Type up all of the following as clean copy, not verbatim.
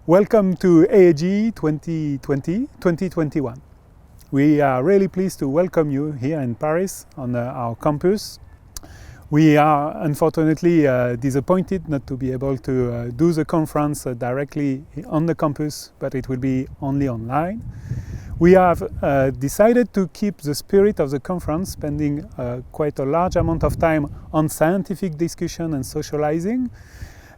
Welcome to AAG 2020-2021. We are really pleased to welcome you here in Paris on our campus. We are unfortunately disappointed not to be able to do the conference directly on the campus, but it will be only online. We have decided to keep the spirit of the conference, spending quite a large amount of time on scientific discussion and socializing.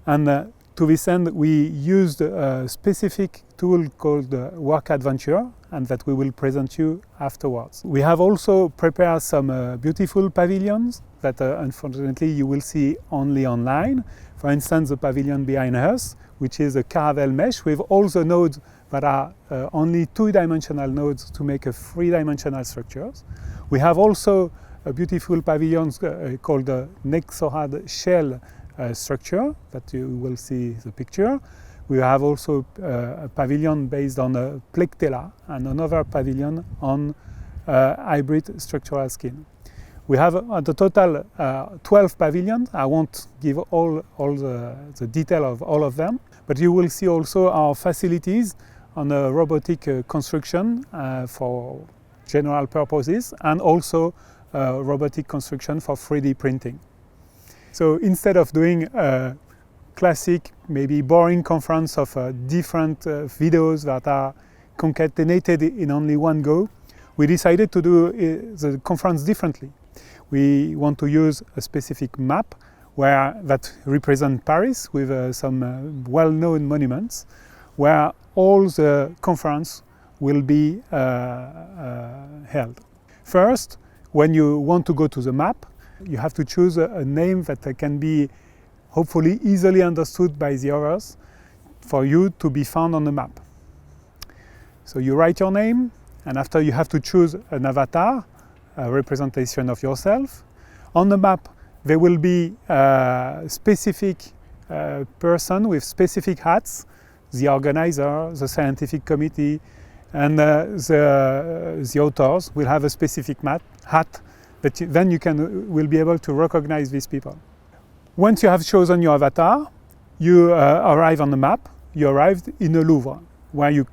And to this end, we used a specific tool called Work Adventure, and that we will present you afterwards. We have also prepared some beautiful pavilions that unfortunately you will see only online. For instance, the pavilion behind us, which is a caravelle mesh with all the nodes that are only two-dimensional nodes to make a three-dimensional structures. We have also a beautiful pavilion called the Nexorad shell structure that you will see the picture. We have also a pavilion based on a Plectella and another pavilion on hybrid structural skin. We have the total 12 pavilions. I won't give all the detail of all of them, but you will see also our facilities on a robotic construction for general purposes, and also robotic construction for 3D printing. So instead of doing a classic, maybe boring conference of different videos that are concatenated in only one go, we decided to do the conference differently. We want to use a specific map that represents Paris with some well-known monuments, where all the conference will be held. First, when you want to go to the map, you have to choose a name that can be hopefully easily understood by the others for you to be found on the map. So you write your name, and after you have to choose an avatar, a representation of yourself. On the map, there will be a specific person with specific hats, the organizer, the scientific committee, and the authors will have a specific hat. But then you will be able to recognize these people. Once you have chosen your avatar, you arrive on the map. You arrived in the Louvre, where you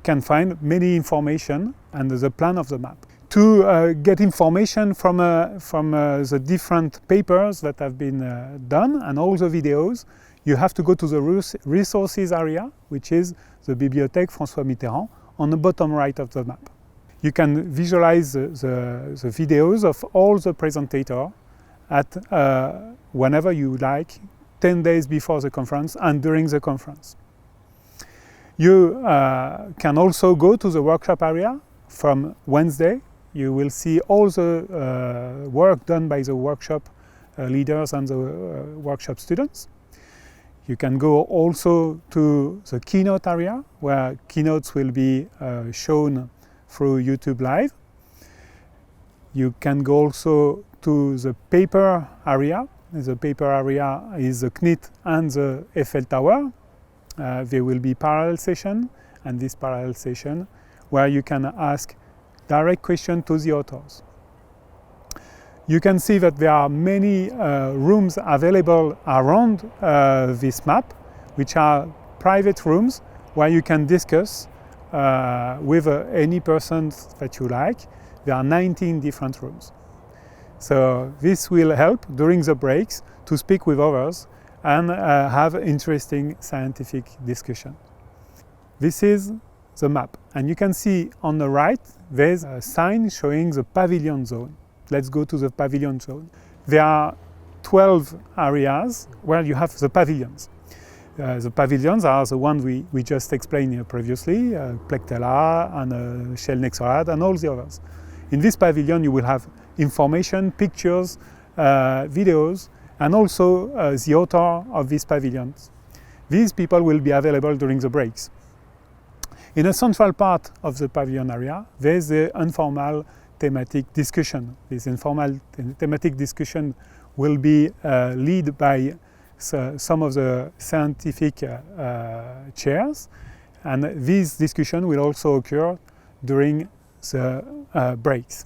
can find many information and the plan of the map. To get information from the different papers that have been done and all the videos, you have to go to the resources area, which is the Bibliothèque François Mitterrand, on the bottom right of the map. You can visualize the videos of all the presentators at whenever you like, 10 days before the conference and during the conference. You can also go to the workshop area from Wednesday. You will see all the work done by the workshop leaders and the workshop students. You can go also to the keynote area, where keynotes will be shown through YouTube Live. You can go also to the paper area. The paper area is the CNIT and the Eiffel Tower. There will be parallel session, and this parallel session where you can ask direct questions to the authors. You can see that there are many rooms available around this map, which are private rooms where you can discuss with any person that you like. There are 19 different rooms. So this will help during the breaks to speak with others and have interesting scientific discussion. This is the map, and you can see on the right there's a sign showing the pavilion zone. Let's go to the pavilion zone. There are 12 areas where you have the pavilions. The pavilions are the ones we just explained previously, Plectella and Shell Nexorad and all the others. In this pavilion you will have information, pictures, videos, and also the author of these pavilions. These people will be available during the breaks. In a central part of the pavilion area, there is the informal thematic discussion. This informal thematic discussion will be led by some of the scientific chairs, and this discussion will also occur during the breaks.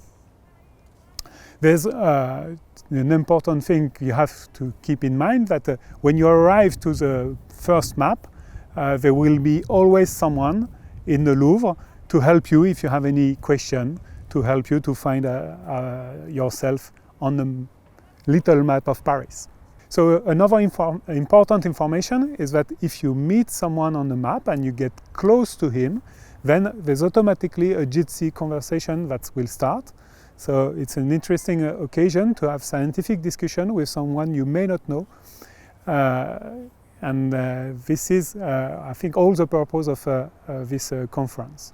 There's an important thing you have to keep in mind, that when you arrive to the first map, there will be always someone in the Louvre to help you if you have any question, to help you to find yourself on the little map of Paris. So another important information is that if you meet someone on the map and you get close to him, then there's automatically a Jitsi conversation that will start. So it's an interesting occasion to have scientific discussion with someone you may not know. This is, I think, all the purpose of this conference.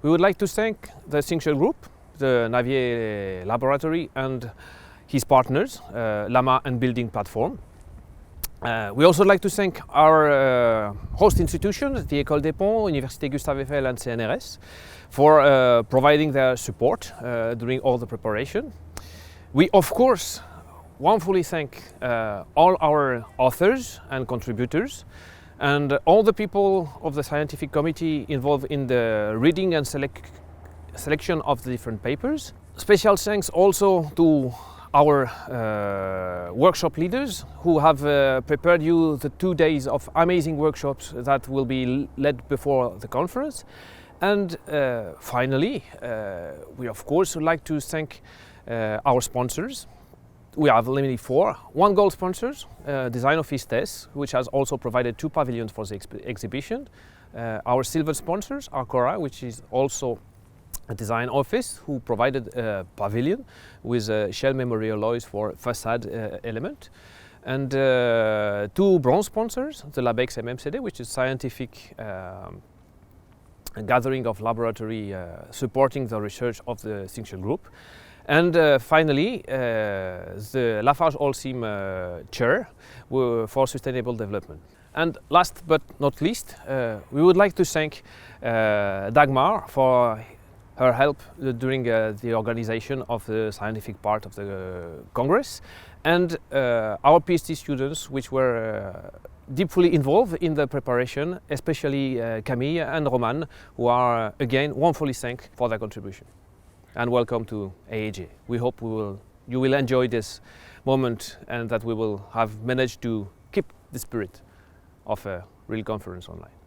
We would like to thank the Xingsheng Group, the Navier Laboratory and his partners, Lama and Building Platform. We also like to thank our host institutions, the Ecole des Ponts, Université Gustave Eiffel and CNRS, for providing their support during all the preparation. We of course warmly thank all our authors and contributors and all the people of the scientific committee involved in the reading and selection of the different papers. Special thanks also to our workshop leaders who have prepared you the 2 days of amazing workshops that will be led before the conference. And finally, we of course would like to thank our sponsors. We have limited 4. 1 gold sponsor, Design Office TES, which has also provided 2 pavilions for the exhibition. Our silver sponsors are Cora, which is also a design office, who provided a pavilion with shell memory alloys for facade element. And 2 bronze sponsors, the LabEx MMCD, which is scientific gathering of laboratory supporting the research of the Xingsheng Group. And finally, the Lafarge-Holcim chair for sustainable development. And last but not least, we would like to thank Dagmar for her help during the organization of the scientific part of the Congress, and our PhD students, which were deeply involved in the preparation, especially Camille and Roman, who are again warmly thanked for their contribution. And welcome to AAG. We hope you will enjoy this moment and that we will have managed to keep the spirit of a real conference online.